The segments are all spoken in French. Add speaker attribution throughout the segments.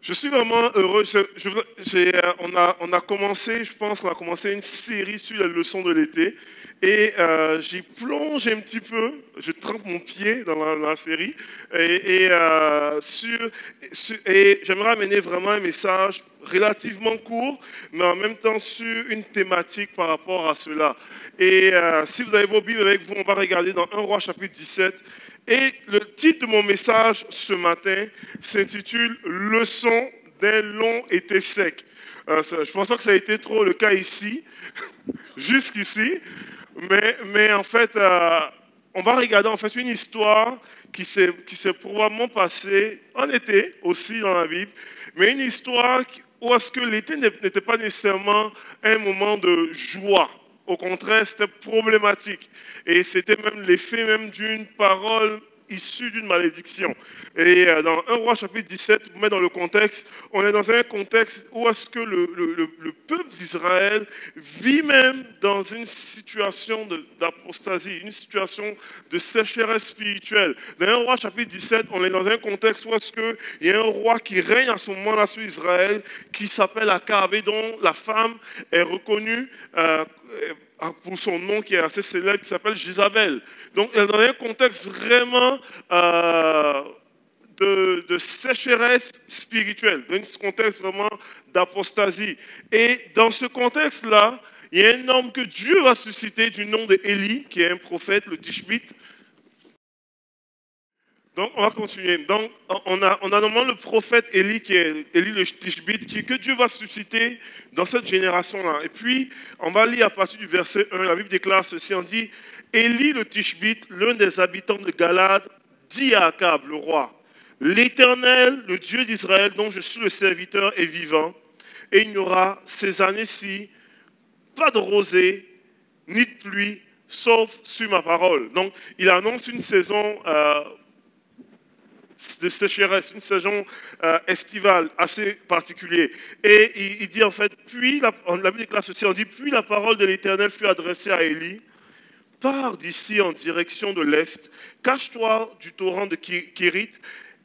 Speaker 1: Je suis vraiment heureux. On a commencé, je pense qu'on a commencé une série sur les leçons de l'été. Et j'y plonge un petit peu, je trempe mon pied dans la série. Et j'aimerais amener vraiment un message relativement court, mais en même temps sur une thématique par rapport à cela. Et si vous avez vos Bibles avec vous, on va regarder dans 1 Roi chapitre 17. Et le titre de mon message ce matin s'intitule « Leçon d'un long été sec ». Je ne pense pas que ça a été trop le cas ici, jusqu'ici, mais en fait, on va regarder en fait une histoire qui s'est probablement passée en été aussi dans la Bible, mais une histoire où est-ce que l'été n'était pas nécessairement un moment de joie. Au contraire, c'était problématique. Et c'était même l'effet même d'une parole issue d'une malédiction. Et dans 1 Roi chapitre 17, vous mettez dans le contexte, on est dans un contexte où est-ce que le peuple d'Israël vit même dans une situation d'apostasie, une situation de sécheresse spirituelle. Dans 1 Roi chapitre 17, on est dans un contexte où est-ce qu'il y a un roi qui règne à ce moment-là sur Israël, qui s'appelle Akab, et dont la femme est reconnue pour son nom qui est assez célèbre, qui s'appelle Jézabel. Donc, dans un contexte vraiment de sécheresse spirituelle, dans un contexte vraiment d'apostasie. Et dans ce contexte-là, il y a un homme que Dieu va susciter du nom d'Élie, qui est un prophète, le Tishbite. Donc, on va continuer. Donc, on a normalement le prophète Élie, qui est Élie le Tishbite, que Dieu va susciter dans cette génération-là. Et puis, on va lire à partir du verset 1, la Bible déclare ceci, on dit « Élie le Tishbite, l'un des habitants de Galade, dit à Akab, le roi, « L'Éternel, le Dieu d'Israël, dont je suis le serviteur, est vivant, et il n'y aura ces années-ci pas de rosée, ni de pluie, sauf sur ma parole. » Donc, il annonce une saison de sécheresse, une saison estivale assez particulière. Et il dit en fait, puis, la Bible déclare ceci, on dit, puis la parole de l'Éternel fut adressée à Élie, pars d'ici en direction de l'Est, cache-toi du torrent de Kérit,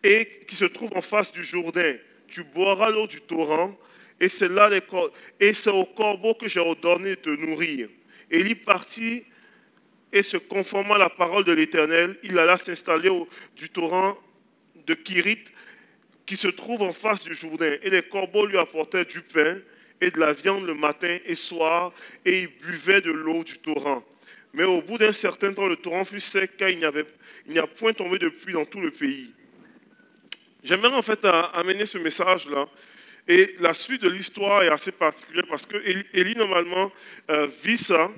Speaker 1: et qui se trouve en face du Jourdain. Tu boiras l'eau du torrent, et c'est au corbeau que j'ai ordonné de te nourrir. Élie partit et se conformant à la parole de l'Éternel, il alla s'installer du torrent de Kérit, qui se trouve en face du Jourdain. Et les corbeaux lui apportaient du pain et de la viande le matin et soir, et il buvait de l'eau du torrent. Mais au bout d'un certain temps, le torrent fut sec, car il n'y a point tombé de pluie dans tout le pays. J'aimerais en fait amener ce message-là. Et la suite de l'histoire est assez particulière parce que Élie, normalement, vit ça.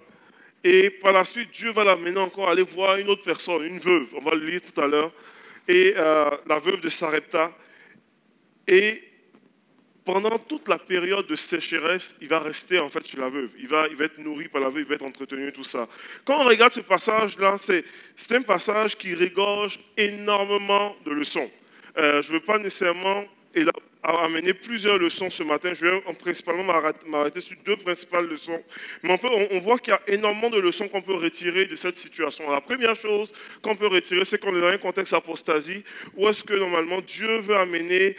Speaker 1: Et par la suite, Dieu va l'amener encore à aller voir une autre personne, une veuve. On va le lire tout à l'heure. Et la veuve de Sarepta. Et pendant toute la période de sécheresse, il va rester en fait chez la veuve. Il va être nourri par la veuve, il va être entretenu, tout ça. Quand on regarde ce passage-là, c'est un passage qui regorge énormément de leçons. Je ne veux pas nécessairement amener plusieurs leçons ce matin. Je vais principalement m'arrêter sur deux principales leçons. Mais on voit qu'il y a énormément de leçons qu'on peut retirer de cette situation. La première chose qu'on peut retirer, c'est qu'on est dans un contexte apostasie où est-ce que normalement Dieu veut amener,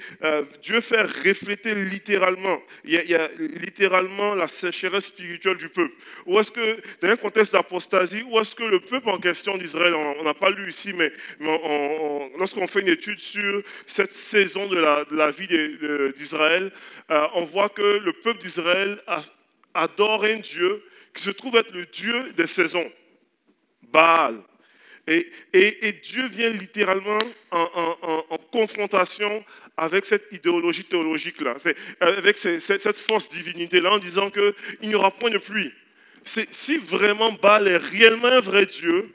Speaker 1: Dieu fait refléter littéralement, il y a littéralement la sécheresse spirituelle du peuple. Ou est-ce que dans un contexte d'apostasie, où est-ce que le peuple en question d'Israël, on n'a pas lu ici, mais lorsqu'on fait une étude sur cette saison de la vie d'Israël, on voit que le peuple d'Israël adore un Dieu qui se trouve être le Dieu des saisons, Baal. Et Dieu vient littéralement en confrontation avec cette idéologie théologique-là, avec cette force divinité-là, en disant qu'il n'y aura point de pluie. Si vraiment Baal est réellement un vrai Dieu,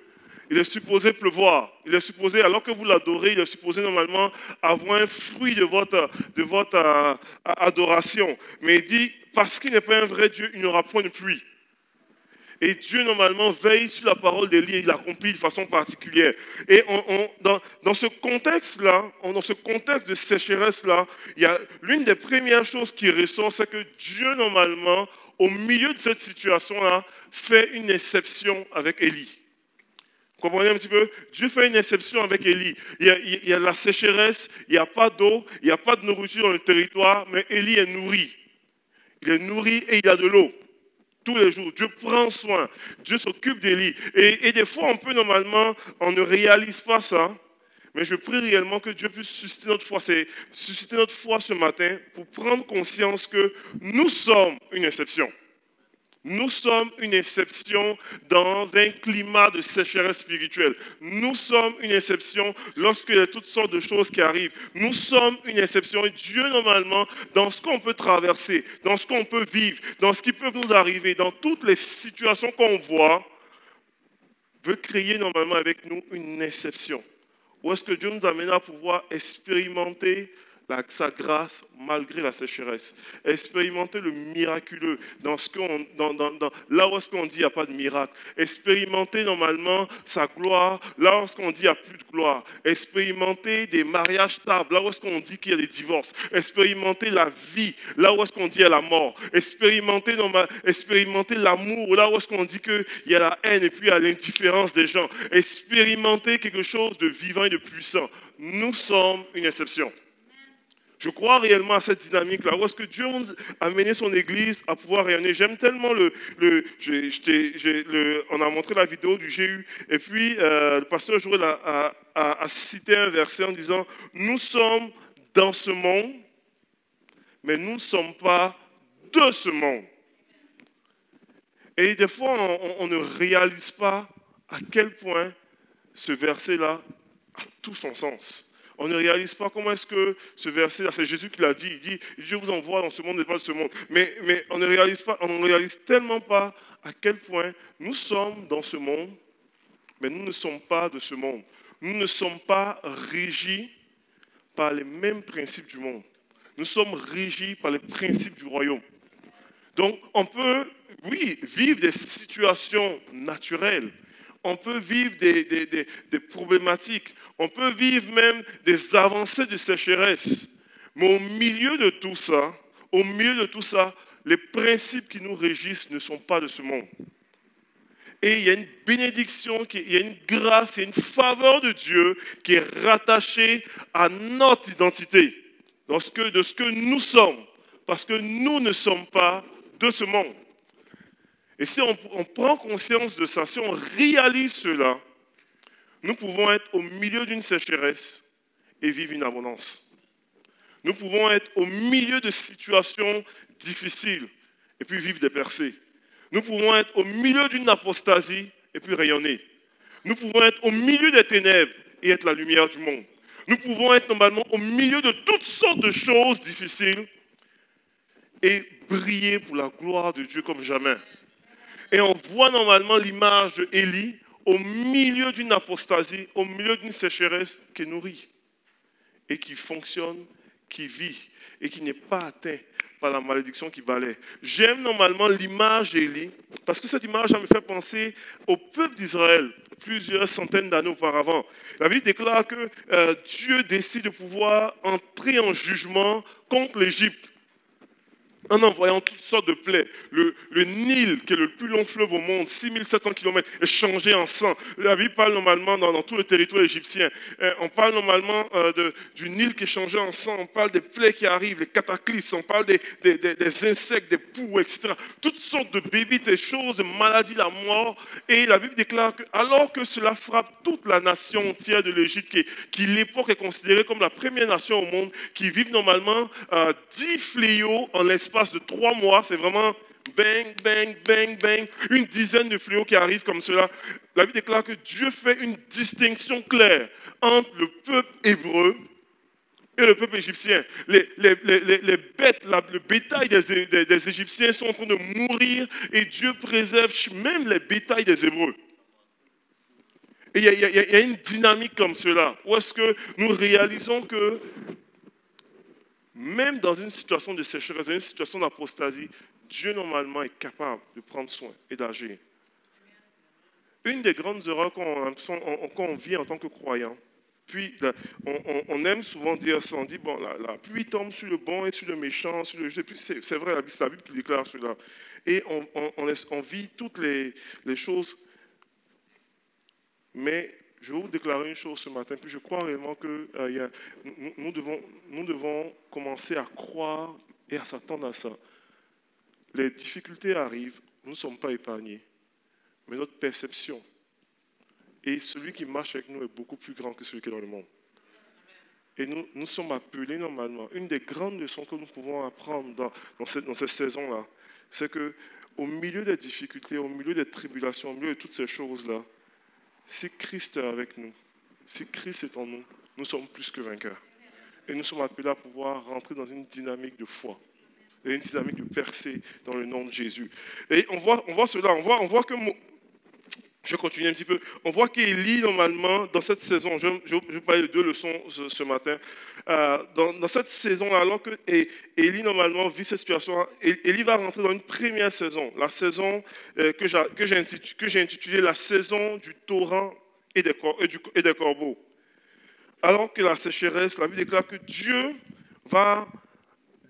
Speaker 1: il est supposé pleuvoir. Il est supposé, alors que vous l'adorez, il est supposé normalement avoir un fruit de votre adoration. Mais il dit, parce qu'il n'est pas un vrai Dieu, il n'y aura point de pluie. Et Dieu, normalement, veille sur la parole d'Élie et il l'accomplit de façon particulière. Et dans ce contexte-là, dans ce contexte de sécheresse-là, l'une des premières choses qui ressort, c'est que Dieu, normalement, au milieu de cette situation-là, fait une exception avec Élie. Vous comprenez un petit peu? Dieu fait une exception avec Élie. Il y a la sécheresse, il n'y a pas d'eau, il n'y a pas de nourriture dans le territoire, mais Élie est nourri. Il est nourri et il a de l'eau. Tous les jours, Dieu prend soin, Dieu s'occupe d'Élie. Et des fois, on ne réalise pas ça, mais je prie réellement que Dieu puisse susciter notre foi. C'est susciter notre foi ce matin pour prendre conscience que nous sommes une exception. Nous sommes une exception dans un climat de sécheresse spirituelle. Nous sommes une exception lorsqu'il y a toutes sortes de choses qui arrivent. Nous sommes une exception. Et Dieu, normalement, dans ce qu'on peut traverser, dans ce qu'on peut vivre, dans ce qui peut nous arriver, dans toutes les situations qu'on voit, veut créer normalement avec nous une exception. Où est-ce que Dieu nous amène à pouvoir expérimenter sa grâce malgré la sécheresse. Expérimenter le miraculeux dans ce qu'on, là où est-ce qu'on dit qu'il n'y a pas de miracle. Expérimenter normalement sa gloire là où est-ce qu'on dit qu'il n'y a plus de gloire. Expérimenter des mariages stables là où est-ce qu'on dit qu'il y a des divorces. Expérimenter la vie là où est-ce qu'on dit qu'il y a la mort. Expérimenter l'amour là où est-ce qu'on dit qu'il y a la haine et puis il y a l'indifférence des gens. Expérimenter quelque chose de vivant et de puissant. Nous sommes une exception. Je crois réellement à cette dynamique-là. Où est-ce que Dieu a amené son Église à pouvoir rayonner? J'aime tellement on a montré la vidéo du GU. Et puis, le pasteur Joël a cité un verset en disant « Nous sommes dans ce monde, mais nous ne sommes pas de ce monde. » Et des fois, on ne réalise pas à quel point ce verset-là a tout son sens. On ne réalise pas comment est-ce que ce verset-là, c'est Jésus qui l'a dit. Il dit, je vous envoie dans ce monde, n'est pas de ce monde. Mais on ne réalise tellement pas à quel point nous sommes dans ce monde, mais nous ne sommes pas de ce monde. Nous ne sommes pas régis par les mêmes principes du monde. Nous sommes régis par les principes du royaume. Donc, on peut, oui, vivre des situations naturelles. On peut vivre des problématiques. On peut vivre même des avancées de sécheresse. Mais au milieu de tout ça, les principes qui nous régissent ne sont pas de ce monde. Et il y a une bénédiction, il y a une grâce, il y a une faveur de Dieu qui est rattachée à notre identité, de ce que nous sommes. Parce que nous ne sommes pas de ce monde. Et si on prend conscience de ça, si on réalise cela, nous pouvons être au milieu d'une sécheresse et vivre une abondance. Nous pouvons être au milieu de situations difficiles et puis vivre des percées. Nous pouvons être au milieu d'une apostasie et puis rayonner. Nous pouvons être au milieu des ténèbres et être la lumière du monde. Nous pouvons être normalement au milieu de toutes sortes de choses difficiles et briller pour la gloire de Dieu comme jamais. Et on voit normalement l'image d'Élie au milieu d'une apostasie, au milieu d'une sécheresse qui nourrit et qui fonctionne, qui vit et qui n'est pas atteint par la malédiction qui balaie. J'aime normalement l'image d'Élie parce que cette image me fait penser au peuple d'Israël plusieurs centaines d'années auparavant. La Bible déclare que Dieu décide de pouvoir entrer en jugement contre l'Égypte en envoyant toutes sortes de plaies. Le Nil, qui est le plus long fleuve au monde, 6700 km, est changé en sang. La Bible parle normalement dans tout le territoire égyptien. On parle normalement du Nil qui est changé en sang. On parle des plaies qui arrivent, les cataclysmes. On parle des insectes, des poux, etc. Toutes sortes de bébites, des choses, de maladies, la mort. Et la Bible déclare que, alors que cela frappe toute la nation entière de l'Égypte, qui l'époque est considérée comme la première nation au monde, qui vivent normalement 10 fléaux en l'espace de 3 mois, c'est vraiment bang, bang, bang, bang, une dizaine de fléaux qui arrivent comme cela. La Bible déclare que Dieu fait une distinction claire entre le peuple hébreu et le peuple égyptien. Les bêtes, le bétail des Égyptiens sont en train de mourir et Dieu préserve même les bétails des Hébreux. Et il y a une dynamique comme cela, où est-ce que nous réalisons que même dans une situation de sécheresse, dans une situation d'apostasie, Dieu normalement est capable de prendre soin et d'agir. Une des grandes erreurs qu'on vit en tant que croyant, puis on aime souvent dire ça, on dit, bon, la pluie tombe sur le bon et sur le méchant, sur le juste. C'est vrai, c'est la Bible qui déclare cela. Et on vit toutes les choses. Mais je vais vous déclarer une chose ce matin, puis je crois réellement que nous devons commencer à croire et à s'attendre à ça. Les difficultés arrivent, nous ne sommes pas épargnés, mais notre perception et celui qui marche avec nous est beaucoup plus grand que celui qui est dans le monde. Et nous sommes appelés normalement. Une des grandes leçons que nous pouvons apprendre dans cette saison-là, c'est qu'au milieu des difficultés, au milieu des tribulations, au milieu de toutes ces choses-là, si Christ est avec nous, si Christ est en nous, nous sommes plus que vainqueurs. Et nous sommes appelés à pouvoir rentrer dans une dynamique de foi, une dynamique de percée dans le nom de Jésus. Et on voit cela, on voit que... Je continue un petit peu. On voit qu'Élie, normalement, dans cette saison, je vais parler de deux leçons ce matin. Dans cette saison-là, alors que Élie, normalement, vit cette situation, Élie va rentrer dans une première saison, la saison que j'ai intitulée la saison du torrent et des corbeaux. Alors que la sécheresse, la Bible déclare que Dieu va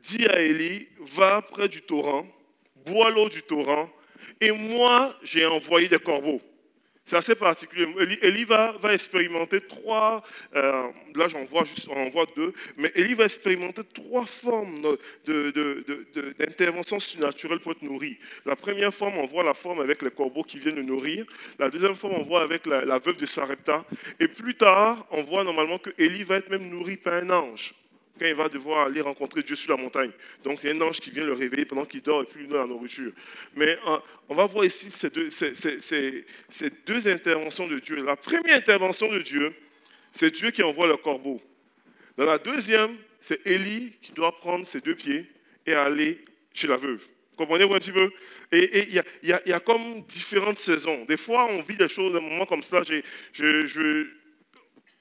Speaker 1: dire à Élie, va près du torrent, bois l'eau du torrent, et moi, j'ai envoyé des corbeaux. C'est assez particulier. Élie va expérimenter trois, là j'en vois deux, mais Élie va expérimenter trois formes d'intervention surnaturelle pour être nourri. La première forme, on voit la forme avec les corbeaux qui viennent le nourrir. La deuxième forme, on voit avec la veuve de Sarepta. Et plus tard, on voit normalement que Élie va être même nourri par un ange quand il va devoir aller rencontrer Dieu sur la montagne. Donc, il y a un ange qui vient le réveiller pendant qu'il dort et puis lui donne la nourriture. Mais on va voir ici ces deux interventions de Dieu. La première intervention de Dieu, c'est Dieu qui envoie le corbeau. Dans la deuxième, c'est Élie qui doit prendre ses deux pieds et aller chez la veuve. Comprenez-vous un petit peu? Et il y a comme différentes saisons. Des fois, on vit des choses, à un moment comme ça,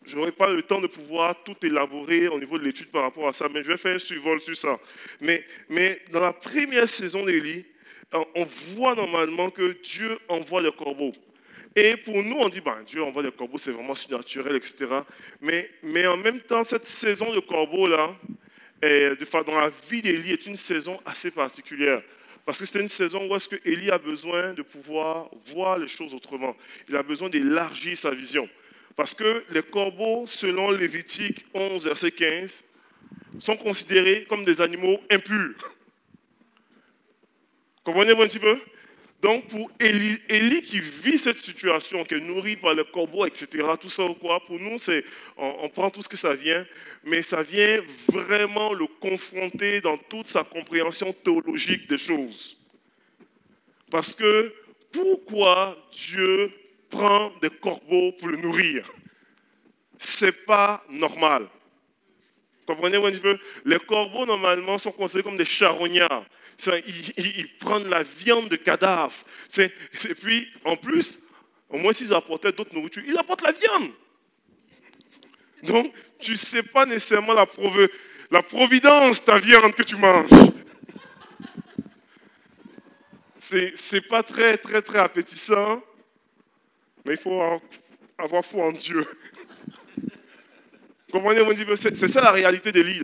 Speaker 1: je n'aurai pas le temps de pouvoir tout élaborer au niveau de l'étude par rapport à ça, mais je vais faire un survol sur ça. Mais dans la première saison d'Élie, on voit normalement que Dieu envoie des corbeaux. Et pour nous, on dit, Dieu envoie des corbeaux, c'est vraiment surnaturel, etc. Mais en même temps, cette saison de corbeaux-là, dans la vie d'Élie, est une saison assez particulière. Parce que c'est une saison où est-ce que Élie a besoin de pouvoir voir les choses autrement. Il a besoin d'élargir sa vision. Parce que les corbeaux, selon Lévitique 11, verset 15, sont considérés comme des animaux impurs. Comprenez-vous un petit peu? Donc, pour Élie qui vit cette situation, qui est nourri par les corbeaux, etc., tout ça ou quoi, pour nous, on prend tout ce que ça vient, mais ça vient vraiment le confronter dans toute sa compréhension théologique des choses. Parce que pourquoi Dieu prend des corbeaux pour le nourrir? C'est pas normal. Comprenez-vous un petit peu? Les corbeaux, normalement, sont considérés comme des charognards. Ils prennent la viande de cadavres. Et puis, en plus, au moins s'ils apportaient d'autres nourritures, ils apportent la viande. Donc, tu ne sais pas nécessairement la providence de ta viande que tu manges. C'est pas très, très, très appétissant, mais il faut avoir foi en Dieu. Comprenez-vous un petit peu? C'est ça la réalité d'Élie.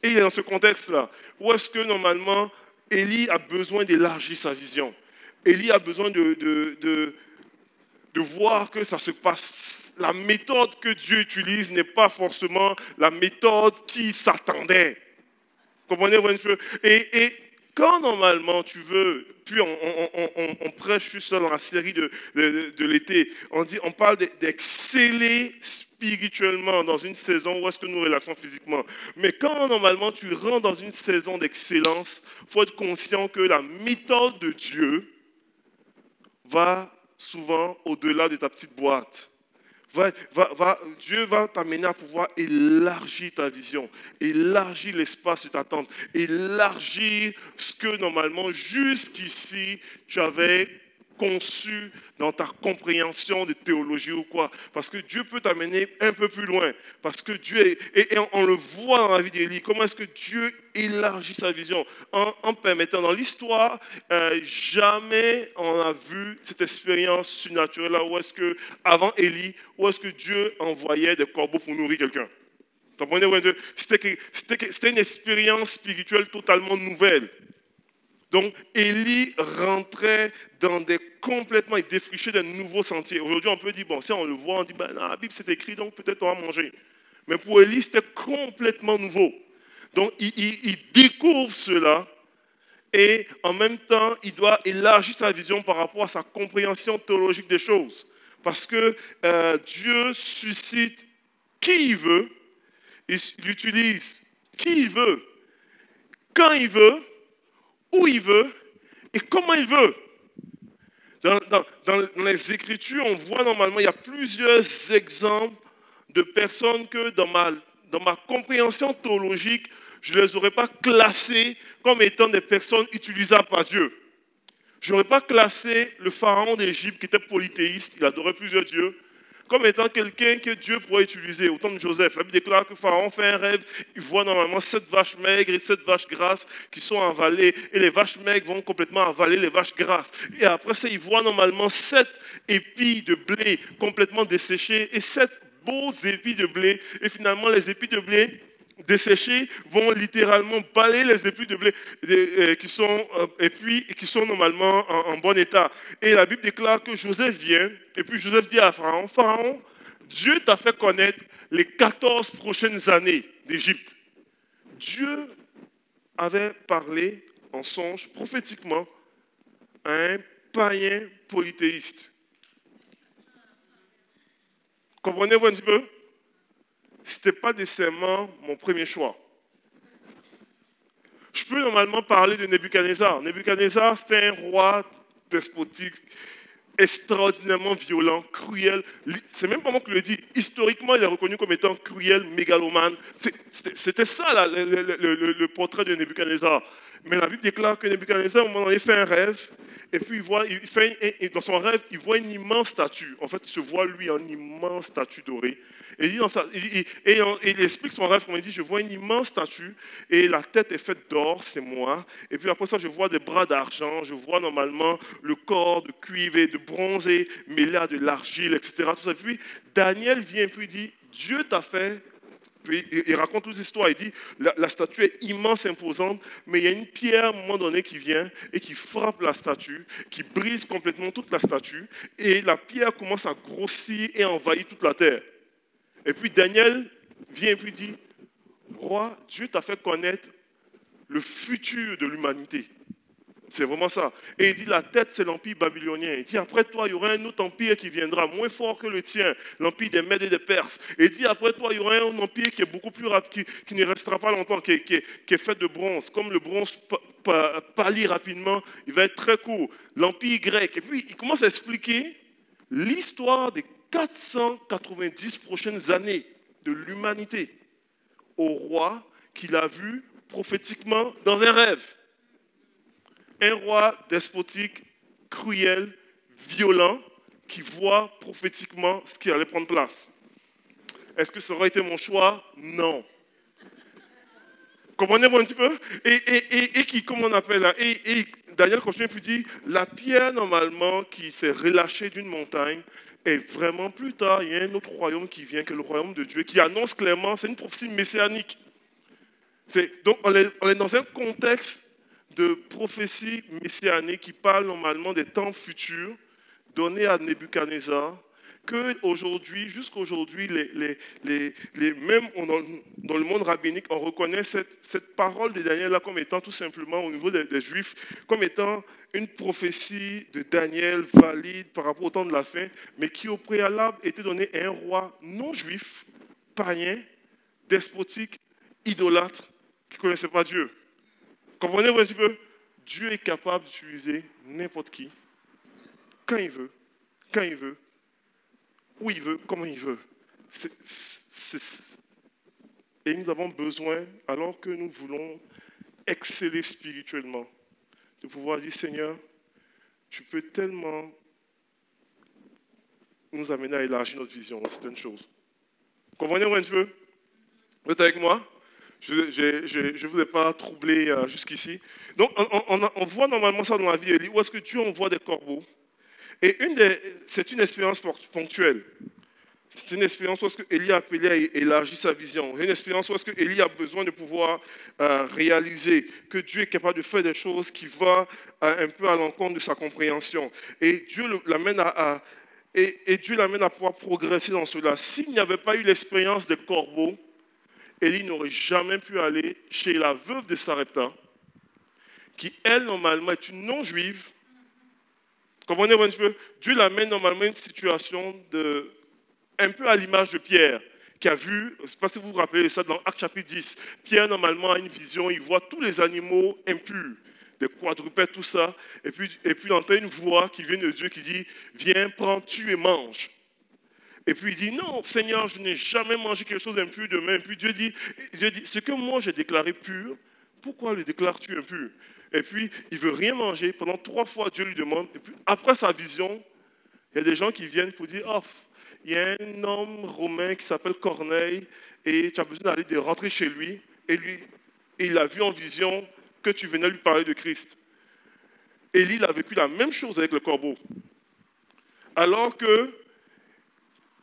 Speaker 1: Et il est dans ce contexte-là, où est-ce que normalement, Élie a besoin d'élargir sa vision. Élie a besoin de voir que ça se passe. La méthode que Dieu utilise n'est pas forcément la méthode qui s'attendait. Comprenez-vous un peu? Et quand normalement tu veux, puis on prêche juste là dans la série de l'été, on parle d'exceller spirituellement dans une saison où est-ce que nous relaxons physiquement. Mais quand normalement tu rentres dans une saison d'excellence, il faut être conscient que la méthode de Dieu va souvent au-delà de ta petite boîte. Dieu va t'amener à pouvoir élargir ta vision, élargir l'espace de t'attente, élargir ce que normalement jusqu'ici tu avais conçu dans ta compréhension de théologie ou quoi. Parce que Dieu peut t'amener un peu plus loin. Parce que Dieu et on le voit dans la vie d'Élie, comment est-ce que Dieu élargit sa vision en permettant dans l'histoire, jamais on a vu cette expérience surnaturelle là où est-ce que, avant Élie, où est-ce que Dieu envoyait des corbeaux pour nourrir quelqu'un. Comprenez-vous? C'était une expérience spirituelle totalement nouvelle. Donc, Élie rentrait dans des complètement, il défrichait de nouveaux sentiers. Aujourd'hui, on peut dire, bon, si on le voit, on dit, ben, dans la Bible, c'est écrit, donc peut-être on va manger. Mais pour Élie, c'était complètement nouveau. Donc, il découvre cela et en même temps, il doit élargir sa vision par rapport à sa compréhension théologique des choses. Parce que Dieu suscite qui il veut, il utilise qui il veut, quand il veut, où il veut et comment il veut. Dans les Écritures, on voit normalement, il y a plusieurs exemples de personnes que dans ma compréhension théologique, je ne les aurais pas classées comme étant des personnes utilisables par Dieu. Je n'aurais pas classé le pharaon d'Égypte qui était polythéiste, il adorait plusieurs dieux, comme étant quelqu'un que Dieu pourrait utiliser, au temps de Joseph. La Bible déclare que Pharaon fait un rêve, il voit normalement 7 vaches maigres et 7 vaches grasses qui sont avalées, et les vaches maigres vont complètement avaler les vaches grasses. Et après ça, il voit normalement 7 épis de blé complètement desséchés et 7 beaux épis de blé. Et finalement, les épis de blé desséchés vont littéralement balayer les épis de blé qui sont normalement en bon état. Et la Bible déclare que Joseph vient, et puis Joseph dit à Pharaon, Pharaon, Dieu t'a fait connaître les 14 prochaines années d'Égypte. Dieu avait parlé en songe prophétiquement à un païen polythéiste. Comprenez-vous un petit peu? Ce n'était pas nécessairement mon premier choix. Je peux normalement parler de Nebuchadnezzar. Nebuchadnezzar, c'était un roi despotique, extraordinairement violent, cruel. C'est même pas moi qui le dis. Historiquement, il est reconnu comme étant cruel, mégalomane. C'était ça, là, le portrait de Nebuchadnezzar. Mais la Bible déclare que Nebuchadnezzar, à un moment donné, fait un rêve. Et puis, dans son rêve, il voit une immense statue. En fait, il se voit, lui, en immense statue dorée. Et il explique son rêve, comme il dit, je vois une immense statue, et la tête est faite d'or, c'est moi. Et puis après ça, je vois des bras d'argent, je vois normalement le corps de cuivre et de bronze mêlé à de l'argile, etc. Tout ça. Puis Daniel vient et puis dit, Dieu t'a fait. Puis il raconte toute l'histoire, il dit, la statue est immense, imposante, mais il y a une pierre à un moment donné qui vient et qui frappe la statue, qui brise complètement toute la statue, et la pierre commence à grossir et envahir toute la terre. Et puis Daniel vient et puis dit, roi, Dieu t'a fait connaître le futur de l'humanité. C'est vraiment ça. Et il dit, la tête, c'est l'empire babylonien. Il dit, après toi, il y aura un autre empire qui viendra, moins fort que le tien, l'empire des Mèdes et des Perses. Et il dit, après toi, il y aura un empire qui est beaucoup plus rapide, qui ne restera pas longtemps, qui est fait de bronze. Comme le bronze pâlit rapidement, il va être très court. L'empire grec. Et puis, il commence à expliquer l'histoire des 490 prochaines années de l'humanité au roi qu'il a vu prophétiquement dans un rêve. Un roi despotique, cruel, violent, qui voit prophétiquement ce qui allait prendre place. Est-ce que ça aurait été mon choix? Non. Comprenez-vous un petit peu? Et qui, comment on appelle là? Et Daniel continue puis dit, la pierre normalement qui s'est relâchée d'une montagne, et vraiment plus tard, il y a un autre royaume qui vient, que le royaume de Dieu, qui annonce clairement, c'est une prophétie messianique. Donc on est dans un contexte de prophétie messianique qui parle normalement des temps futurs donnés à Nebuchadnezzar, que aujourd'hui, jusqu'à aujourd'hui, même dans le monde rabbinique, on reconnaît cette parole de Daniel là comme étant tout simplement au niveau des Juifs, comme étant une prophétie de Daniel valide par rapport au temps de la fin, mais qui au préalable était donnée à un roi non juif, païen, despotique, idolâtre, qui ne connaissait pas Dieu. Comprenez-vous un petit peu? Dieu est capable d'utiliser n'importe qui, quand il veut, où il veut, comment il veut. Et nous avons besoin, alors que nous voulons exceller spirituellement, de pouvoir dire, Seigneur, tu peux tellement nous amener à élargir notre vision dans certaines choses. Comprenez-vous un petit peu? Vous êtes avec moi? Je ne vous ai pas troublé jusqu'ici. Donc, on voit normalement ça dans la vie d'Élie, où est-ce que Dieu envoie des corbeaux. Et c'est une expérience ponctuelle. C'est une expérience où est-ce que Élie a appelé à élargir sa vision. C'est une expérience où est-ce que Élie a besoin de pouvoir réaliser que Dieu est capable de faire des choses qui vont un peu à l'encontre de sa compréhension. Et Dieu l'amène et Dieu l'amène à pouvoir progresser dans cela. S'il n'y avait pas eu l'expérience des corbeaux, Élie n'aurait jamais pu aller chez la veuve de Sarepta, qui elle, normalement, est une non-juive. Comprenez un petit peu? Dieu l'amène normalement à une situation un peu à l'image de Pierre, qui a vu, je ne sais pas si vous vous rappelez ça, dans Actes chapitre 10, Pierre normalement a une vision, il voit tous les animaux impurs, des quadrupèdes, tout ça, et puis il entend une voix qui vient de Dieu qui dit, viens, prends, tue et mange. Et puis il dit, non, Seigneur, je n'ai jamais mangé quelque chose d'impur de même. Puis Dieu dit, ce que moi j'ai déclaré pur, pourquoi le déclares-tu impur? Et puis il ne veut rien manger. Pendant 3 fois, Dieu lui demande. Et puis après sa vision, il y a des gens qui viennent pour dire, oh, il y a un homme romain qui s'appelle Corneille et tu as besoin de rentrer chez lui. Et il a vu en vision que tu venais lui parler de Christ. Élie il a vécu la même chose avec le corbeau. Alors que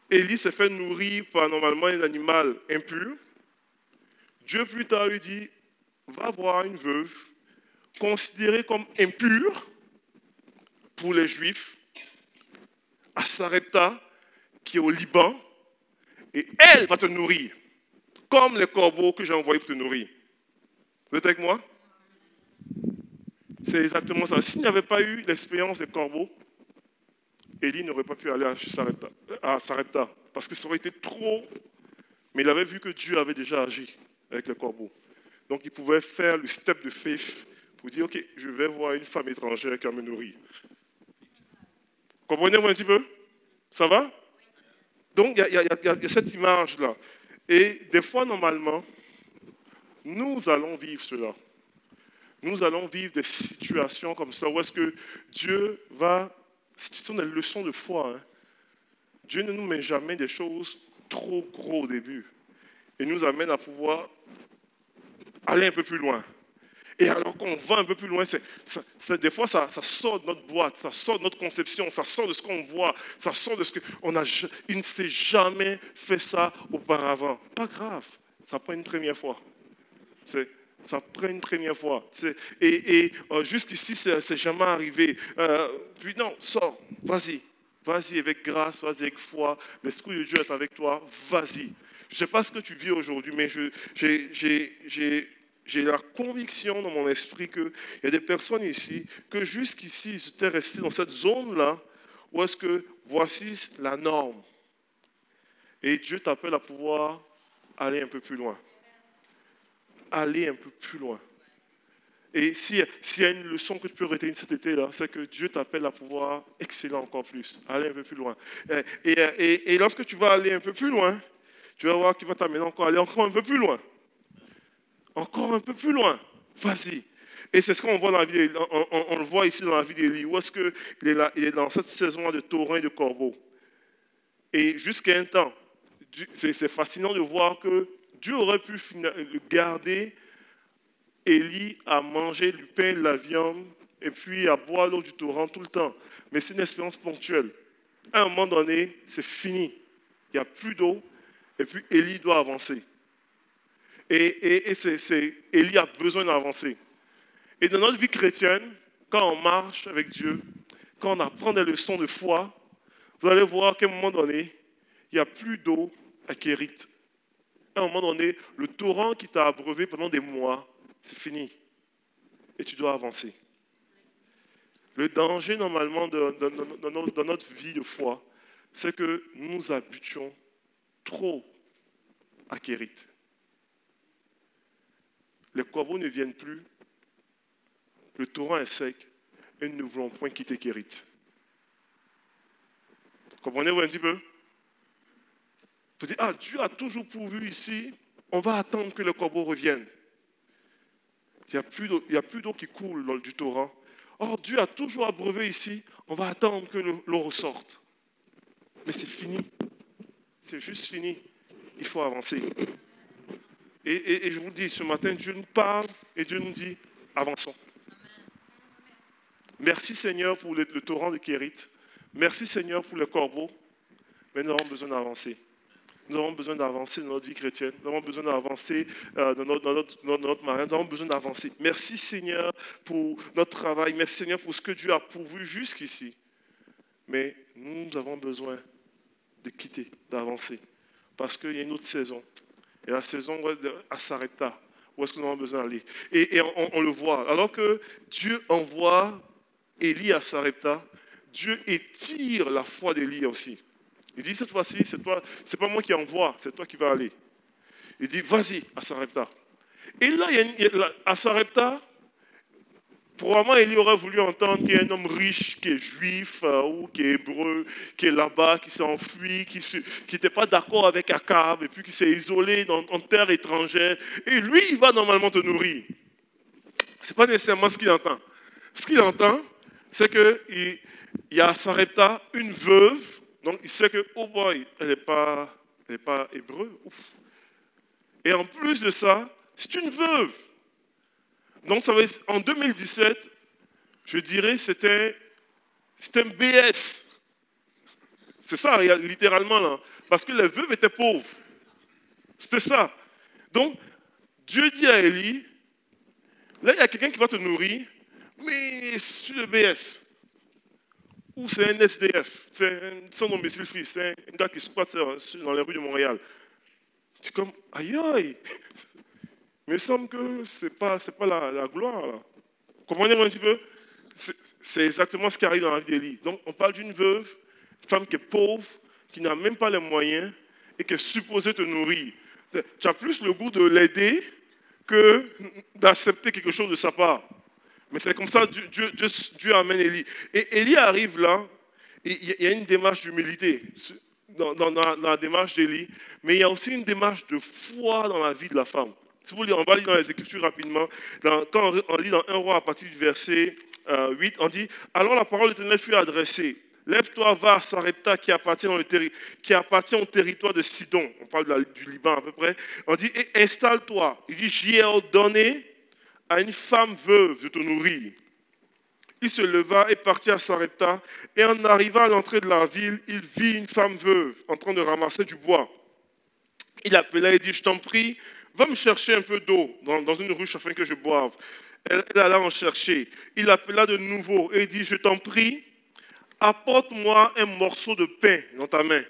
Speaker 1: Élie s'est fait nourrir par normalement un animal impur, Dieu plus tard lui dit, va voir une veuve considérée comme impure pour les Juifs, à Sarepta, qui est au Liban, et elle va te nourrir, comme les corbeaux que j'ai envoyés pour te nourrir. Vous êtes avec moi? C'est exactement ça. S'il n'y avait pas eu l'expérience des corbeaux, Élie n'aurait pas pu aller à Sarepta, parce que ça aurait été trop. Mais il avait vu que Dieu avait déjà agi avec les corbeaux. Donc il pouvait faire le step de faith pour dire, ok, je vais voir une femme étrangère qui va me nourrir. Comprenez-vous un petit peu? Ça va? Donc il y a cette image-là. Et des fois, normalement, nous allons vivre cela. Nous allons vivre des situations comme ça où est-ce que Dieu va... Ce sont des leçons de foi. Hein. Dieu ne nous met jamais des choses trop gros au début. Et nous amène à pouvoir aller un peu plus loin. Et alors qu'on va un peu plus loin, des fois ça sort de notre boîte, ça sort de notre conception, ça sort de ce qu'on voit, ça sort de ce qu'on a... Il ne s'est jamais fait ça auparavant. Pas grave, ça prend une première fois. Ça prend une première fois. Jusqu'ici, c'est jamais arrivé. Puis non, sors, vas-y. Vas-y avec grâce, vas-y avec foi. L'Esprit de Dieu est avec toi, vas-y. Je ne sais pas ce que tu vis aujourd'hui, mais j'ai la conviction dans mon esprit qu'il y a des personnes ici que jusqu'ici, ils étaient restés dans cette zone-là où est-ce que voici la norme. Et Dieu t'appelle à pouvoir aller un peu plus loin. Aller un peu plus loin. Et s'il y a une leçon que tu peux retenir cet été-là, c'est que Dieu t'appelle à pouvoir exceller encore plus, aller un peu plus loin. Et lorsque tu vas aller un peu plus loin, tu vas voir qu'il va t'amener aller encore un peu plus loin. Encore un peu plus loin. Vas-y. Et c'est ce qu'on voit dans la vie, on le voit ici dans la vie d'Élie. Où est-ce qu'il est, il est dans cette saison de taurins et de corbeaux. Et jusqu'à un temps, c'est fascinant de voir que Dieu aurait pu garder Élie à manger du pain et de la viande et puis à boire l'eau du torrent tout le temps. Mais c'est une expérience ponctuelle. À un moment donné, c'est fini. Il n'y a plus d'eau et puis Élie doit avancer. Et Élie a besoin d'avancer. Et dans notre vie chrétienne, quand on marche avec Dieu, quand on apprend des leçons de foi, vous allez voir qu'à un moment donné, il n'y a plus d'eau à Kérit. À un moment donné, le torrent qui t'a abreuvé pendant des mois, c'est fini. Et tu dois avancer. Le danger, normalement, dans notre vie de foi, c'est que nous habitions trop à Kérit. Les corbeaux ne viennent plus, le torrent est sec, et nous ne voulons point quitter Kérit. Comprenez-vous un petit peu? Vous dites, ah, Dieu a toujours pourvu ici, on va attendre que le corbeau revienne. Il n'y a plus d'eau qui coule du torrent. Or, Dieu a toujours abreuvé ici, on va attendre que l'eau ressorte. Mais c'est fini. C'est juste fini. Il faut avancer. Et je vous le dis, ce matin, Dieu nous parle et Dieu nous dit, avançons. Merci Seigneur pour le torrent de Kérit. Merci Seigneur pour le corbeau. mais nous avons besoin d'avancer. Nous avons besoin d'avancer dans notre vie chrétienne. Nous avons besoin d'avancer dans notre mariage. Nous avons besoin d'avancer. Merci Seigneur pour notre travail. Merci Seigneur pour ce que Dieu a pourvu jusqu'ici. Mais nous avons besoin de quitter, d'avancer. Parce qu'il y a une autre saison. Et la saison à Sarepta. Où est-ce que nous avons besoin d'aller? Et on le voit. Alors que Dieu envoie Élie à Sarepta, Dieu étire la foi d'Élie aussi. Il dit, cette fois-ci, c'est pas moi qui envoie, c'est toi qui vas aller. Il dit, vas-y à Sarepta. Et là, à Sarepta, probablement, Élie aurait voulu entendre qu'il y a un homme riche qui est juif ou qui est hébreu, qui est là-bas, qui s'est enfui, qui n'était pas d'accord avec Akab, et puis qui s'est isolé en terre étrangère. Et lui, il va normalement te nourrir. Ce n'est pas nécessairement ce qu'il entend. Ce qu'il entend, c'est qu'il y a à Sarepta une veuve. Donc, il sait que, oh boy, elle n'est pas hébreu. Ouf. Et en plus de ça, c'est une veuve. Donc, ça veut dire, en 2017, je dirais, c'était un BS. C'est ça, littéralement, là. Parce que les veuves étaient pauvres. C'était ça. Donc, Dieu dit à Élie, là, il y a quelqu'un qui va te nourrir, mais c'est le BS. Ou c'est un SDF, c'est un sans domicile fixe, c'est un gars qui squatte dans les rues de Montréal. C'est comme, aïe aïe, mais il semble que ce n'est pas la gloire. Là. Vous comprenez un petit peu? C'est exactement ce qui arrive dans la vie d'Élie. Donc on parle d'une veuve, une femme qui est pauvre, qui n'a même pas les moyens et qui est supposée te nourrir. Tu as plus le goût de l'aider que d'accepter quelque chose de sa part. Mais c'est comme ça que Dieu amène Élie. Et Élie arrive là, il y a une démarche d'humilité dans la démarche d'Élie, mais il y a aussi une démarche de foi dans la vie de la femme. Si vous voulez, on va lire dans les Écritures rapidement. Quand on lit dans 1 Roi à partir du verset 8, on dit « Alors la parole de l'Éternel fut adressée. Lève-toi, va à Sarepta qui appartient au territoire de Sidon. » On parle du Liban à peu près. On dit « Et installe-toi. » Il dit « J'y ai ordonné à une femme veuve de te nourrir. » Il se leva et partit à Sarepta, et en arrivant à l'entrée de la ville, il vit une femme veuve en train de ramasser du bois. Il appela et dit, je t'en prie, va me chercher un peu d'eau dans une ruche afin que je boive. Elle alla en chercher. Il appela de nouveau et dit, je t'en prie, apporte-moi un morceau de pain dans ta main.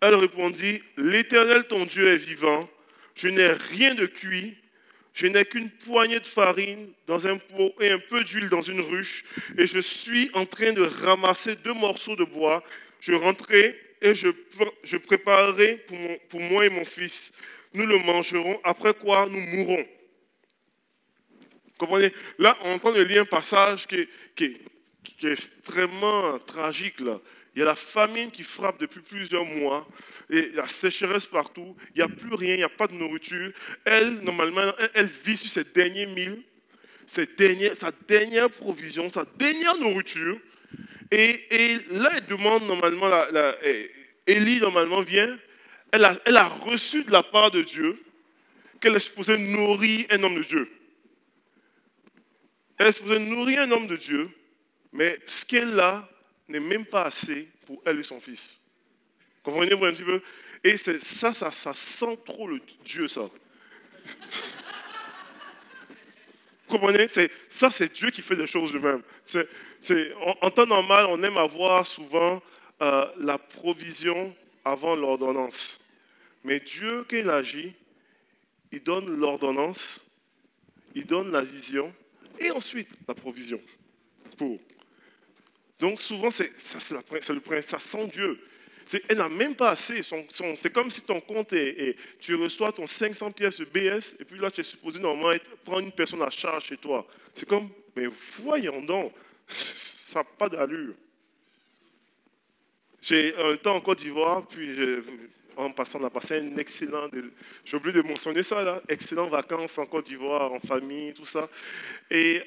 Speaker 1: Elle répondit, l'Éternel ton Dieu est vivant, je n'ai rien de cuit, je n'ai qu'une poignée de farine dans un pot et un peu d'huile dans une ruche, et je suis en train de ramasser 2 morceaux de bois. Je rentrerai et je préparerai pour moi et mon fils. Nous le mangerons, après quoi nous mourrons. Comprenez? Là, on est en train de lire un passage qui est extrêmement tragique. Là. Il y a la famine qui frappe depuis plusieurs mois, et la sécheresse partout, il n'y a plus rien, il n'y a pas de nourriture. Elle, normalement, elle vit sur ses derniers milles, sa dernière provision, sa dernière nourriture. Et là, elle demande normalement, Élie normalement vient, elle a reçu de la part de Dieu qu'elle est supposée nourrir un homme de Dieu. Elle est supposée nourrir un homme de Dieu, mais ce qu'elle a n'est même pas assez pour elle et son fils. Comprenez-vous un petit peu? Et ça sent trop le Dieu, ça. Vous comprenez? C'est Dieu qui fait des choses de même. En temps normal, on aime avoir souvent la provision avant l'ordonnance. Mais Dieu, quand il agit, il donne l'ordonnance, il donne la vision, et ensuite la provision. Donc souvent, c'est le principe, ça sent Dieu. Elle n'a même pas assez. C'est comme si ton compte tu reçois ton 500 pièces de BS, et puis là, tu es supposé normalement prendre une personne à charge chez toi. C'est comme, mais voyons donc, ça n'a pas d'allure. J'ai un temps en Côte d'Ivoire, puis en passant, on a passé un excellent, j'ai oublié de mentionner ça là, excellent vacances en Côte d'Ivoire, en famille, tout ça. Et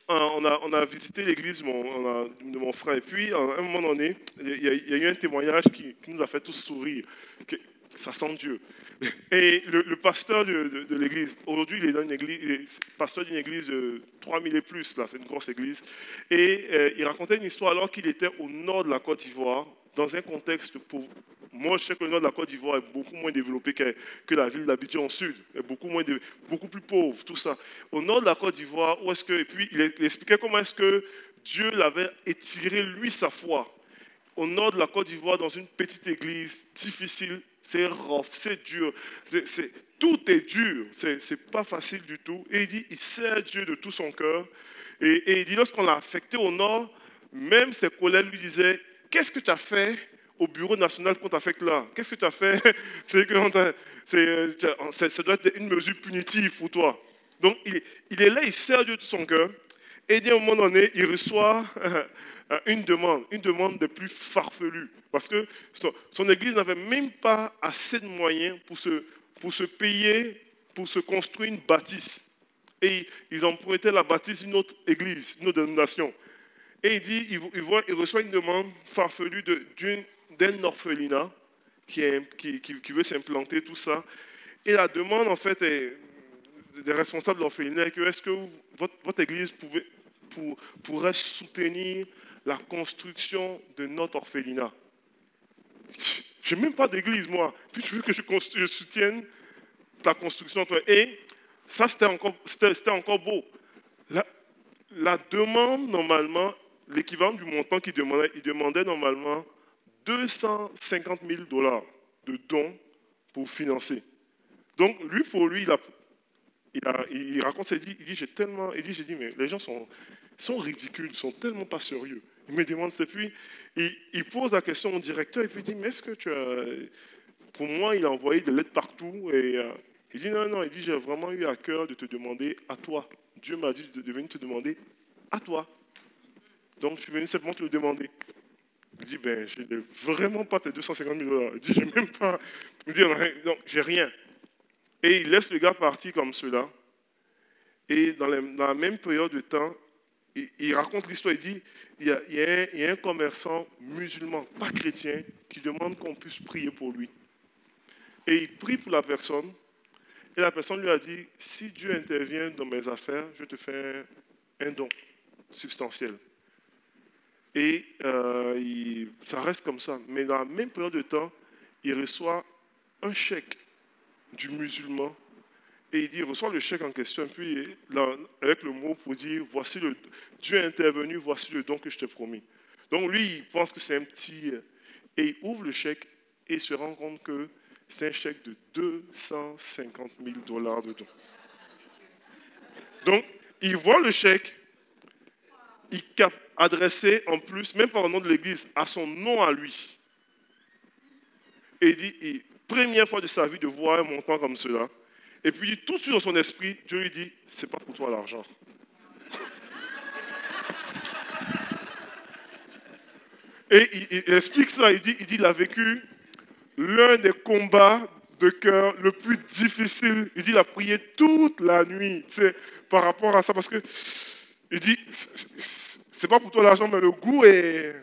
Speaker 1: on a visité l'église de mon frère. Et puis, à un moment donné, il y a eu un témoignage qui nous a fait tous sourire. Ça sent Dieu. Et le pasteur de l'église, aujourd'hui, il est dans une église, il est pasteur d'une église de 3000 et plus, là, c'est une grosse église. Et il racontait une histoire alors qu'il était au nord de la Côte d'Ivoire. dans un contexte pauvre. Moi, je sais que le nord de la Côte d'Ivoire est beaucoup moins développé que la ville d'Abidjan au sud, est beaucoup plus pauvre, tout ça. Au nord de la Côte d'Ivoire, où est-ce que, et puis il expliquait comment est-ce que Dieu l'avait étiré, lui, sa foi. Au nord de la Côte d'Ivoire, dans une petite église difficile, c'est rough, c'est dur, tout est dur, c'est pas facile du tout. Et il dit, il sert Dieu de tout son cœur. Et il dit, lorsqu'on l'a affecté au nord, même ses collègues lui disaient, qu'est-ce que tu as fait au bureau national qu'on t'affecte là? Qu'est-ce que tu as fait? Ça doit être une mesure punitive pour toi. Donc, il est là, il sert Dieu de son cœur. Et il dit, à un moment donné, il reçoit une demande des plus farfelues. Parce que son église n'avait même pas assez de moyens pour se payer, pour se construire une bâtisse. Et ils empruntaient la bâtisse d'une autre église, d'une autre dénomination. Et il dit, il reçoit une demande farfelue d'un orphelinat qui veut s'implanter, tout ça. Et la demande, en fait, des responsables de l'orphelinat est que est-ce que votre église pourrait soutenir la construction de notre orphelinat? Je n'ai même pas d'église, moi. Puis tu veux que je soutienne ta construction, toi. Et ça, c'était encore beau. La demande, normalement, l'équivalent du montant qu'il demandait, il demandait normalement 250 000 $ de dons pour financer. Donc, pour lui, il raconte, il dit, j'ai dit, mais les gens sont ridicules, ils sont tellement pas sérieux. Il me demande, c'est puis, il pose la question au directeur, et puis il dit, mais est-ce que tu as... Pour moi, il a envoyé des lettres partout, et il dit, non, il dit, j'ai vraiment eu à cœur de te demander à toi. Dieu m'a dit de venir te demander à toi. Donc, je suis venu simplement te le demander. Il dit, ben, je n'ai vraiment pas tes 250 000 $. Il dit, j'ai même pas... Il dit, non, j'ai rien. Et il laisse le gars partir comme cela. Et dans la même période de temps, il raconte l'histoire. Il dit, il y a un commerçant musulman, pas chrétien, qui demande qu'on puisse prier pour lui. Et il prie pour la personne. Et la personne lui a dit, si Dieu intervient dans mes affaires, je te fais un don substantiel. Et ça reste comme ça. Mais dans la même période de temps, il reçoit un chèque du musulman. Et il dit, il reçoit le chèque en question, puis là, avec le mot pour dire, voici Dieu est intervenu, voici le don que je t'ai promis. Donc lui, il pense que c'est un petit... Et il ouvre le chèque et il se rend compte que c'est un chèque de 250 000 $ de don. Donc, il voit le chèque, il adressé en plus, même pas au nom de l'église, à son nom à lui. Et il dit, première fois de sa vie de voir un montant comme cela. Et puis tout de suite dans son esprit, Dieu lui dit, c'est pas pour toi l'argent. Et il explique ça, il dit, il a vécu l'un des combats de cœur le plus difficile. Il dit, il a prié toute la nuit, par rapport à ça, parce que il dit, c'est pas pour toi l'argent, mais le goût est...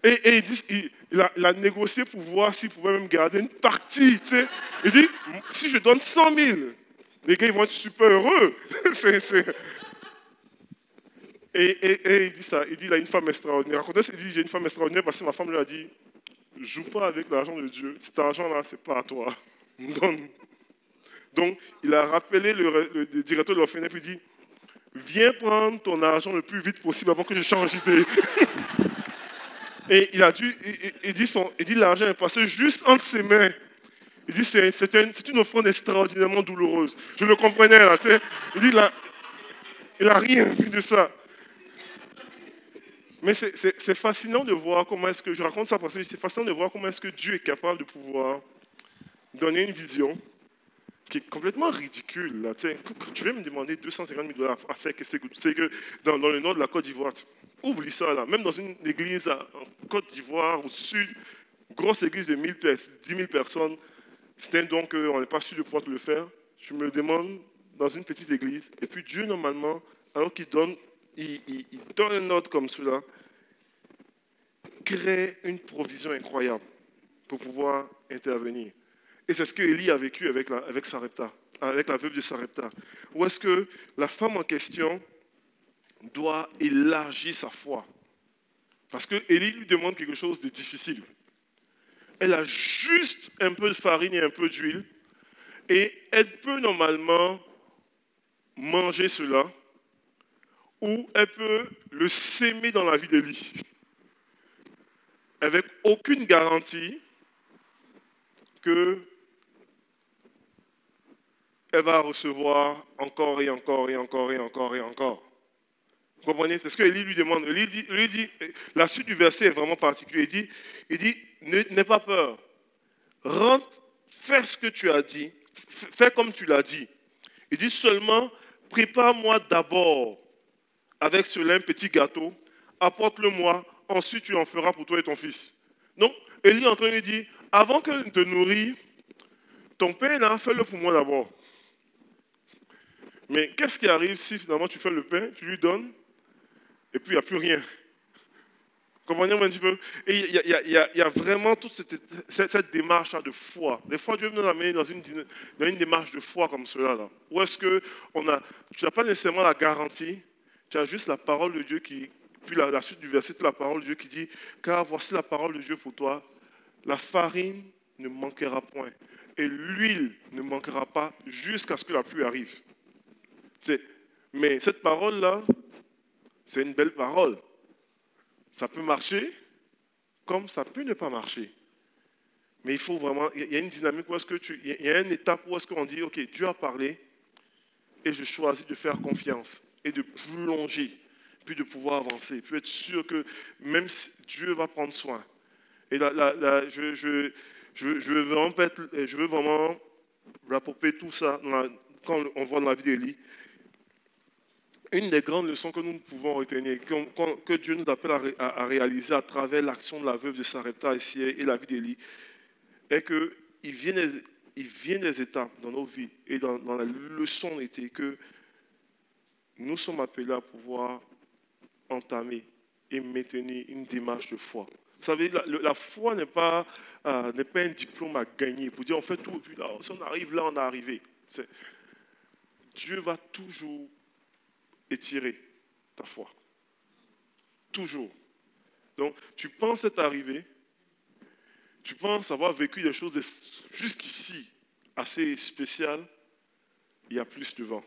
Speaker 1: Et il dit, il a négocié pour voir s'il pouvait même garder une partie. Il dit, si je donne 100 000, les gars ils vont être super heureux. Et il dit ça, il dit, il a une femme extraordinaire. Il dit, j'ai une femme extraordinaire parce que ma femme lui a dit, joue pas avec l'argent de Dieu. Cet argent-là, c'est pas à toi. Donc, il a rappelé le directeur de l'orphelinat et il dit, viens prendre ton argent le plus vite possible avant que je change d'idée. Et il dit l'argent est passé juste entre ses mains. Il dit c'est une offrande extraordinairement douloureuse. Je le comprenais là, tu sais. Il dit il n'a rien vu de ça. Mais c'est fascinant de voir comment est-ce que, je raconte ça parce que c'est fascinant de voir comment est-ce que Dieu est capable de pouvoir donner une vision qui est complètement ridicule. Là, tu sais. Tu veux me demander 250 000 $ à faire, c'est que dans le nord de la Côte d'Ivoire, oublie ça là. Même dans une église en Côte d'Ivoire, au sud, grosse église de 10 000 personnes, c'est un don qu'on n'est pas sûr de pouvoir le faire. Je me demande dans une petite église. Et puis Dieu, normalement, alors qu'il donne, il donne un ordre comme cela, crée une provision incroyable pour pouvoir intervenir. Et c'est ce que Élie a vécu avec Sarepta, avec la veuve de Sarepta. Où est-ce que la femme en question doit élargir sa foi Parce que Élie lui demande quelque chose de difficile. Elle a juste un peu de farine et un peu d'huile. Et elle peut normalement manger cela. Ou elle peut le s'aimer dans la vie d'Élie. Avec aucune garantie qu'elle va recevoir encore et encore et encore et encore et encore. Vous comprenez? C'est ce que Élie lui demande. Élie dit, la suite du verset est vraiment particulière. Il dit, n'aie pas peur. Rentre, fais ce que tu as dit, fais comme tu l'as dit. Il dit seulement, prépare-moi d'abord avec cela un petit gâteau, apporte-le-moi, ensuite tu en feras pour toi et ton fils. Donc, Élie est en train de lui dire, avant que je te nourris, ton pain là, fais-le pour moi d'abord. Mais qu'est-ce qui arrive si finalement tu fais le pain, tu lui donnes, et puis il n'y a plus rien? Comprenez un petit peu? Et il y a vraiment toute cette démarche de foi. Des fois, Dieu nous amène dans une démarche de foi comme cela. Là, où est-ce que tu n'as pas nécessairement la garantie, tu as juste la parole de Dieu qui, puis la suite du verset, c'est la parole de Dieu qui dit, car voici la parole de Dieu pour toi, la farine ne manquera point, et l'huile ne manquera pas jusqu'à ce que la pluie arrive. Mais cette parole-là, c'est une belle parole. Ça peut marcher, comme ça peut ne pas marcher. Mais il faut vraiment, il y a une dynamique où est-ce que il y a une étape où est-ce qu'on dit, ok, Dieu a parlé, et je choisis de faire confiance, et de plonger, puis de pouvoir avancer, puis être sûr que même si Dieu va prendre soin. Et là, je veux vraiment rapporter tout ça quand on voit dans la vie d'Élie. Une des grandes leçons que nous pouvons retenir, que Dieu nous appelle à réaliser à travers l'action de la veuve de Sarepta ici et la vie d'Élie, est qu'il vient des étapes dans nos vies et dans la leçon était que nous sommes appelés à pouvoir entamer et maintenir une démarche de foi. Vous savez, la foi n'est pas un diplôme à gagner pour dire on fait tout et puis là, si on arrive là, on est arrivé. Dieu va toujours étirer ta foi. Toujours. Donc, tu penses être arrivé, tu penses avoir vécu des choses jusqu'ici assez spéciales, il y a plus de vent.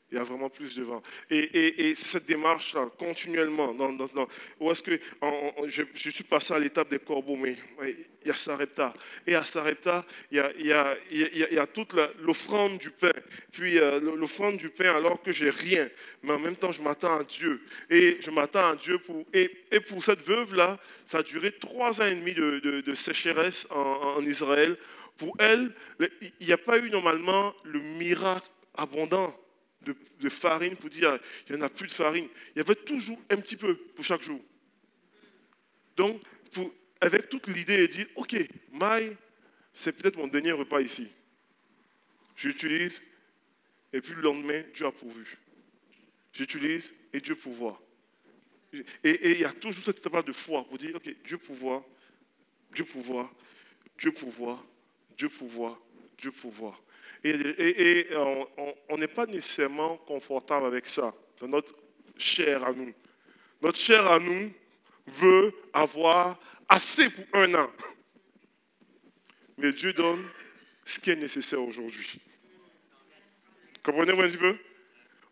Speaker 1: Il y a vraiment plus de vent. Et c'est cette démarche-là, continuellement, où est-ce que je suis passé à l'étape des corbeaux, mais il y a Sarepta. Et à Sarepta, il y a toute l'offrande du pain. Puis l'offrande du pain alors que j'ai rien. Mais en même temps, je m'attends à Dieu. Et je m'attends à Dieu et pour cette veuve-là, ça a duré 3 ans et demi de sécheresse en Israël. Pour elle, il n'y a pas eu normalement le miracle abondant de farine pour dire il n'y en a plus de farine. Il y avait toujours un petit peu pour chaque jour. Donc, avec toute l'idée de dire ok, maï, c'est peut-être mon dernier repas ici. J'utilise et puis le lendemain, Dieu a pourvu. J'utilise et Dieu pourvoit. Et il y a toujours cette étape de foi pour dire ok, Dieu pourvoit, Dieu pourvoit, Dieu pourvoit, Dieu pourvoit, Dieu pourvoit. Et on n'est pas nécessairement confortable avec ça, dans notre chair à nous. Notre chair à nous veut avoir assez pour 1 an. Mais Dieu donne ce qui est nécessaire aujourd'hui. Comprenez-vous un petit peu?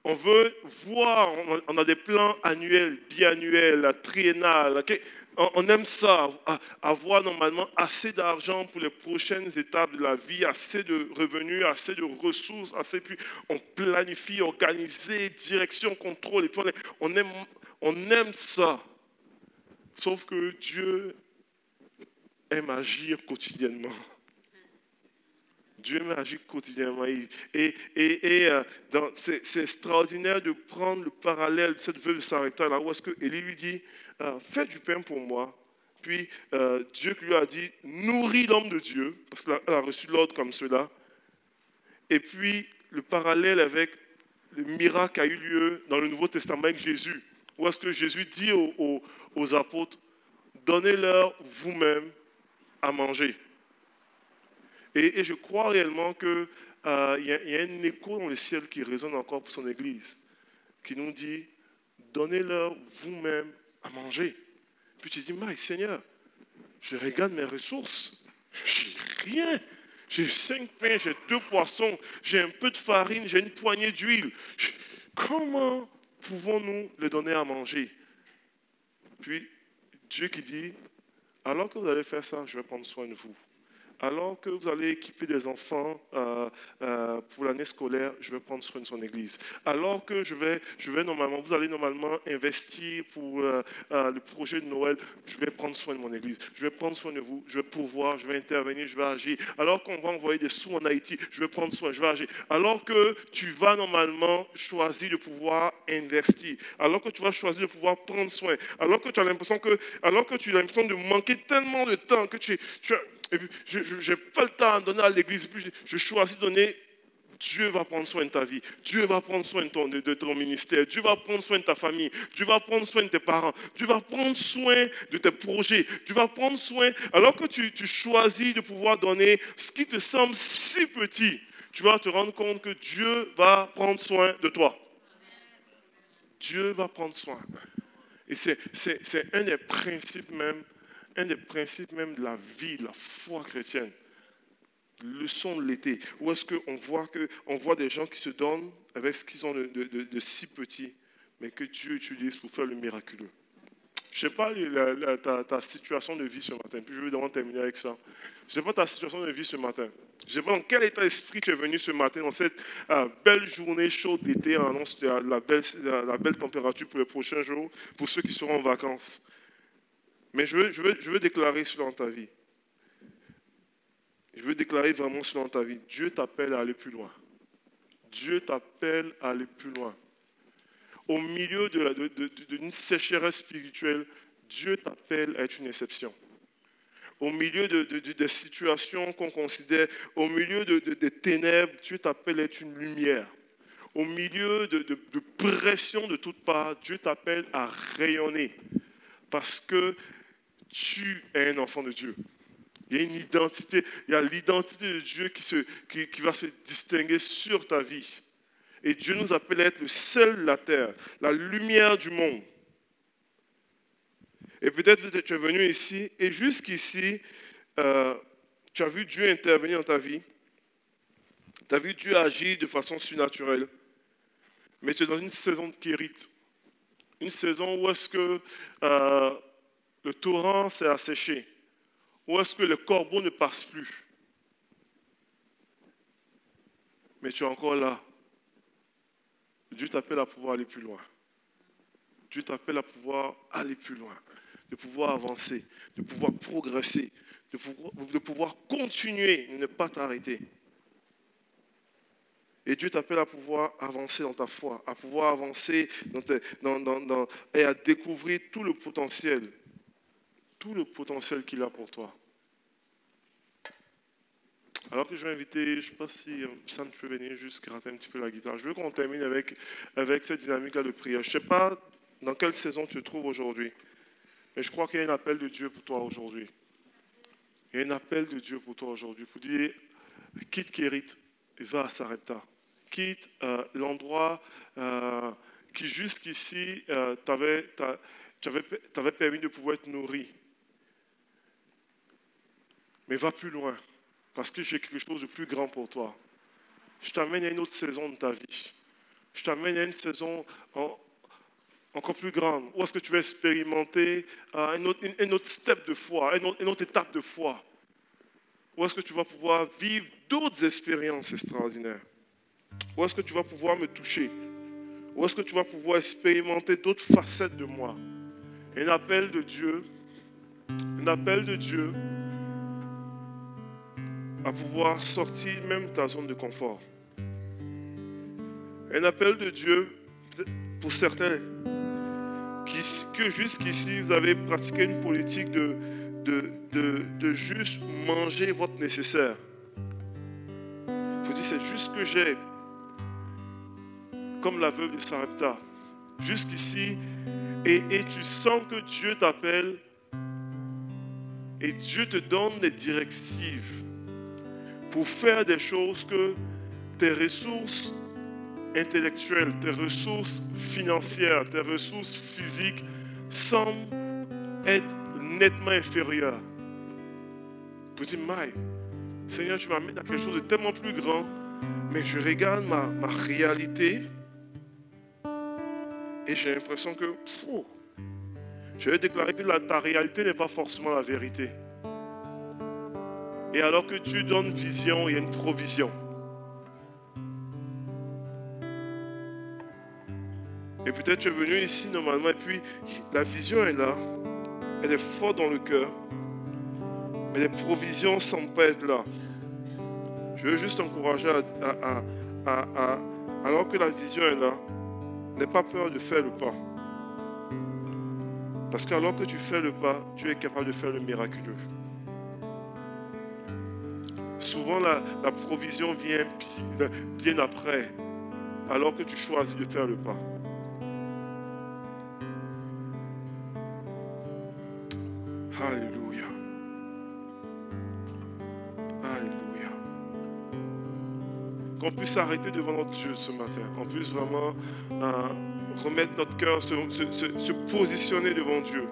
Speaker 1: On veut voir, on a des plans annuels, biannuels, triennales. On aime ça, avoir normalement assez d'argent pour les prochaines étapes de la vie, assez de revenus, assez de ressources, puis on planifie, organiser, direction, contrôle. Et puis on aime ça. Sauf que Dieu aime agir quotidiennement. Dieu agit quotidiennement. C'est extraordinaire de prendre le parallèle de cette veuve de Sarepta, là où est-ce que Élie lui dit, fais du pain pour moi. Puis Dieu lui a dit, nourris l'homme de Dieu, parce qu'elle a reçu l'ordre comme cela. Et puis le parallèle avec le miracle qui a eu lieu dans le Nouveau Testament avec Jésus, où est-ce que Jésus dit aux apôtres, donnez-leur vous-même à manger. Et je crois réellement qu'il y a un écho dans le ciel qui résonne encore pour son Église, qui nous dit, donnez-leur vous-même à manger. Puis tu dis, mais Seigneur, je regarde mes ressources. J'ai rien. J'ai 5 pains, j'ai 2 poissons, j'ai un peu de farine, j'ai une poignée d'huile. Comment pouvons-nous le donner à manger? Puis Dieu qui dit, alors que vous allez faire ça, je vais prendre soin de vous. Alors que vous allez équiper des enfants pour l'année scolaire, je vais prendre soin de son église. Alors que vous allez normalement investir pour le projet de Noël, je vais prendre soin de mon église. Je vais prendre soin de vous, je vais pouvoir, je vais intervenir, je vais agir. Alors qu'on va envoyer des sous en Haïti, je vais prendre soin, je vais agir. Alors que tu vas normalement choisir de pouvoir investir. Alors que tu vas choisir de pouvoir prendre soin. Alors que tu as l'impression de manquer tellement de temps que tu as. Et puis, je n'ai pas le temps à donner à l'église. Puis je choisis de donner. Dieu va prendre soin de ta vie. Dieu va prendre soin de ton ministère. Dieu va prendre soin de ta famille. Dieu va prendre soin de tes parents. Dieu va prendre soin de tes projets. Dieu va prendre soin. Alors que tu choisis de pouvoir donner ce qui te semble si petit, tu vas te rendre compte que Dieu va prendre soin de toi. Dieu va prendre soin. Et c'est un des principes même de la vie, de la foi chrétienne. Leçon de l'été. Où est-ce qu'on voit des gens qui se donnent avec ce qu'ils ont de si petit, mais que Dieu utilise pour faire le miraculeux. Je ne sais pas ta situation de vie ce matin, puis je vais vraiment terminer avec ça. Je ne sais pas ta situation de vie ce matin. Je ne sais pas dans quel état d'esprit tu es venu ce matin, dans cette belle journée chaude d'été, en annonce de la belle température pour les prochains jours, pour ceux qui seront en vacances. Mais je veux déclarer cela dans ta vie. Je veux déclarer vraiment cela dans ta vie. Dieu t'appelle à aller plus loin. Dieu t'appelle à aller plus loin. Au milieu d'une sécheresse spirituelle, Dieu t'appelle à être une exception. Au milieu des situations qu'on considère, au milieu des ténèbres, Dieu t'appelle à être une lumière. Au milieu de pression de toutes parts, Dieu t'appelle à rayonner. Parce que tu es un enfant de Dieu. Il y a une identité, il y a l'identité de Dieu qui va se distinguer sur ta vie. Et Dieu nous appelle à être le sel de la terre, la lumière du monde. Et peut-être que tu es venu ici, et jusqu'ici, tu as vu Dieu intervenir dans ta vie. Tu as vu Dieu agir de façon surnaturelle. Mais tu es dans une saison de kérite. Une saison où est-ce que le torrent s'est asséché. Où est-ce que le corbeau ne passe plus. Mais tu es encore là. Dieu t'appelle à pouvoir aller plus loin. Dieu t'appelle à pouvoir aller plus loin. De pouvoir avancer, de pouvoir progresser, de pouvoir continuer, ne pas t'arrêter. Et Dieu t'appelle à pouvoir avancer dans ta foi, à pouvoir avancer et à découvrir tout le potentiel qu'il a pour toi. Alors que je vais inviter, je ne sais pas si Sam peut venir juste gratter un petit peu la guitare. Je veux qu'on termine avec cette dynamique-là de prière. Je ne sais pas dans quelle saison tu te trouves aujourd'hui, mais je crois qu'il y a un appel de Dieu pour toi aujourd'hui. Il y a un appel de Dieu pour toi aujourd'hui pour dire, quitte Kérit et va à Sarepta. Quitte l'endroit qui jusqu'ici t'avait permis de pouvoir être nourri. Mais va plus loin, parce que j'ai quelque chose de plus grand pour toi. Je t'amène à une autre saison de ta vie. Je t'amène à une saison encore plus grande, où est-ce que tu vas expérimenter un autre step de foi, une autre étape de foi. Où est-ce que tu vas pouvoir vivre d'autres expériences extraordinaires. Où est-ce que tu vas pouvoir me toucher. Où est-ce que tu vas pouvoir expérimenter d'autres facettes de moi. Un appel de Dieu à pouvoir sortir même de ta zone de confort. Un appel de Dieu pour certains que jusqu'ici vous avez pratiqué une politique de juste manger votre nécessaire. Vous dites c'est juste ce que j'ai, comme la veuve de Sarepta. Jusqu'ici, et tu sens que Dieu t'appelle et Dieu te donne des directives pour faire des choses que tes ressources intellectuelles, tes ressources financières, tes ressources physiques semblent être nettement inférieur. Vous dites, Maï, Seigneur, tu m'amènes à quelque chose de tellement plus grand, mais je regarde ma réalité et j'ai l'impression que je vais déclarer que ta réalité n'est pas forcément la vérité. Et alors que Dieu donne vision, il y a une provision. Et peut-être tu es venu ici normalement et puis la vision est là, elle est forte dans le cœur, mais les provisions ne semblent pas être là. Je veux juste t'encourager alors que la vision est là, n'aie pas peur de faire le pas. Parce qu'alors que tu fais le pas, tu es capable de faire le miraculeux. Souvent, la provision vient bien après, alors que tu choisis de faire le pas. Alléluia. Alléluia. Qu'on puisse s'arrêter devant notre Dieu ce matin. Qu'on puisse vraiment remettre notre cœur, se positionner devant Dieu.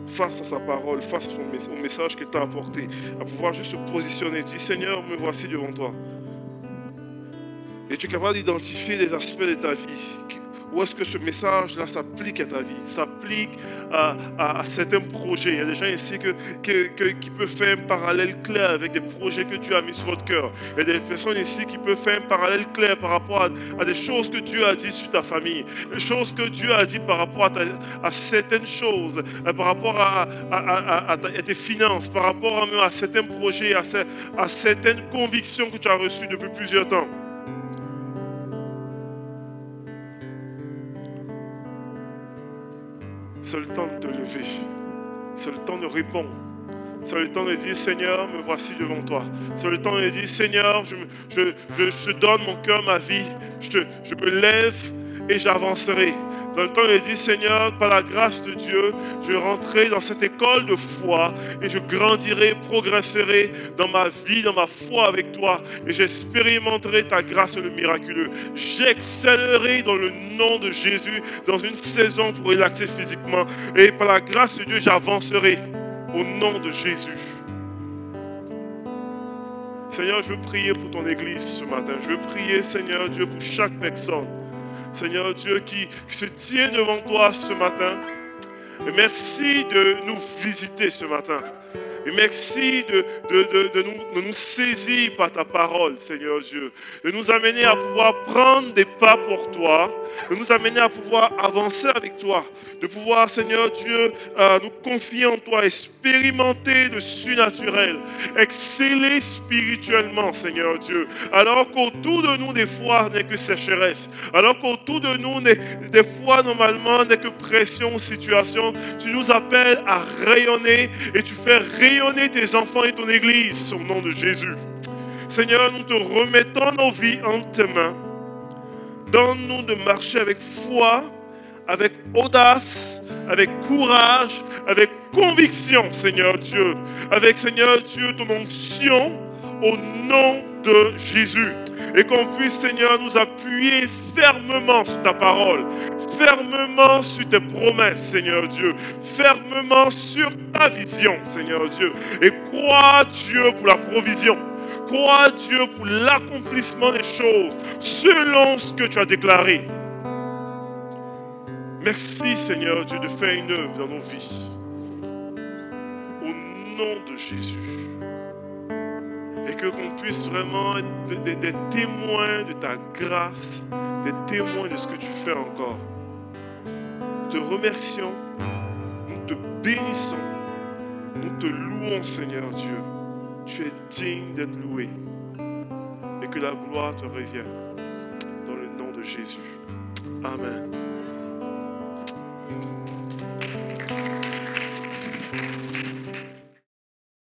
Speaker 1: Face à sa parole, face au message qu'il t'a apporté. À pouvoir juste se positionner. Dis, Seigneur, me voici devant toi. Et tu es capable d'identifier des aspects de ta vie. Où est-ce que ce message-là s'applique à ta vie, s'applique à certains projets. Il y a des gens ici qui peuvent faire un parallèle clair avec des projets que Dieu a mis sur votre cœur. Il y a des personnes ici qui peuvent faire un parallèle clair par rapport à des choses que Dieu a dit sur ta famille, des choses que Dieu a dit par rapport à certaines choses, par rapport à tes finances, par rapport à certains projets, à certaines convictions que tu as reçues depuis plusieurs temps. C'est le temps de te lever. C'est le temps de répondre. C'est le temps de dire, Seigneur, me voici devant toi. C'est le temps de dire, Seigneur, je donne mon cœur, ma vie. Je me lève et j'avancerai. Dans le temps de dire, Seigneur, par la grâce de Dieu, je rentrerai dans cette école de foi et je grandirai, progresserai dans ma vie, dans ma foi avec toi. Et j'expérimenterai ta grâce le miraculeux. J'excellerai dans le nom de Jésus dans une saison pour relaxer physiquement. Et par la grâce de Dieu, j'avancerai au nom de Jésus. Seigneur, je veux prier pour ton église ce matin. Je veux prier, Seigneur Dieu, pour chaque personne. Seigneur Dieu, qui se tient devant toi ce matin. Et merci de nous visiter ce matin. Et merci de nous saisir par ta parole, Seigneur Dieu. De nous amener à pouvoir prendre des pas pour toi. De nous amener à pouvoir avancer avec toi. De pouvoir, Seigneur Dieu, nous confier en toi, expérimenter le surnaturel, exceller spirituellement, Seigneur Dieu. Alors qu'autour de nous, des fois, n'est que sécheresse. Alors qu'autour de nous, des fois, normalement, n'est que pression ou situation. Tu nous appelles à rayonner et tu fais rayonner tes enfants et ton église au nom de Jésus. Seigneur, nous te remettons nos vies en tes mains. Donne-nous de marcher avec foi, avec audace, avec courage, avec conviction, Seigneur Dieu. Avec, Seigneur Dieu, ton onction au nom de Jésus. Et qu'on puisse, Seigneur, nous appuyer fermement sur ta parole, fermement sur tes promesses, Seigneur Dieu, fermement sur ta vision, Seigneur Dieu. Et crois Dieu pour la provision. Crois Dieu pour l'accomplissement des choses selon ce que tu as déclaré. Merci, Seigneur Dieu, de faire une œuvre dans nos vies. Au nom de Jésus. Et que qu'on puisse vraiment être des témoins de ta grâce, des témoins de ce que tu fais encore. Nous te remercions, nous te bénissons, nous te louons, Seigneur Dieu. Tu es digne d'être loué. Et que la gloire te revienne. Dans le nom de Jésus. Amen.